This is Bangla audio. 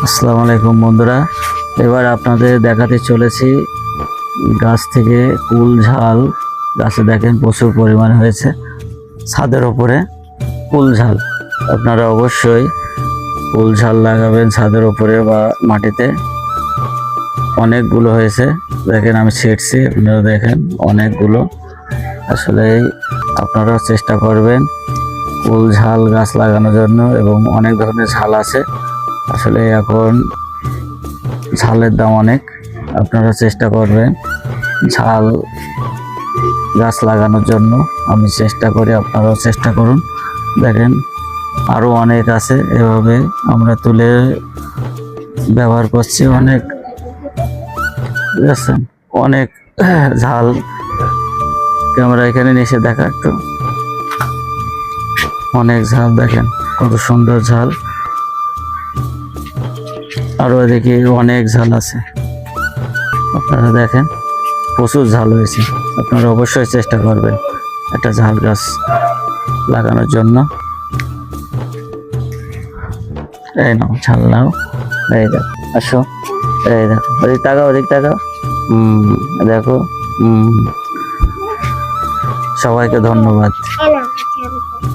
আসসালামু আলাইকুম বন্ধুরা, এবার আপনাদের দেখাতে চলেছি গাছ থেকে কুল ঝাল। গাছে দেখেন প্রচুর পরিমাণে হয়েছে, ছাদের ওপরে কুল ঝাল। আপনারা অবশ্যই কুল ঝাল লাগাবেন ছাদের ওপরে বা মাটিতে। অনেকগুলো হয়েছে, দেখেন আমি ছেড়ছি, আপনারা দেখেন অনেকগুলো। আসলে আপনারা চেষ্টা করবেন কুল ঝাল গাছ লাগানোর জন্য, এবং অনেক ধরনের ঝাল আছে। আসলে এখন ঝালের দাম অনেক, আপনারা চেষ্টা করবেন ঝাল গাছ লাগানোর জন্য। আমি চেষ্টা করি, আপনারাও চেষ্টা করুন। দেখেন আরও অনেক আছে, এভাবে আমরা তুলে ব্যবহার করছি। অনেক দেখছেন, অনেক ঝাল। ক্যামেরা এখানে নিচে দেখা একটু, অনেক ঝাল দেখেন, কত সুন্দর ঝাল। আরও এদিকে অনেক ঝাল আছে, আপনারা দেখেন প্রচুর ঝাল হয়েছে। আপনারা অবশ্যই চেষ্টা করবেন একটা ঝাল গাছ লাগানোর জন্য। এই নাও ঝাল নাও, এই দেখো, আসো, এই দেখো, ওদিক তাকাও, ওদিক তাকাও। দেখো। সবাইকে ধন্যবাদ।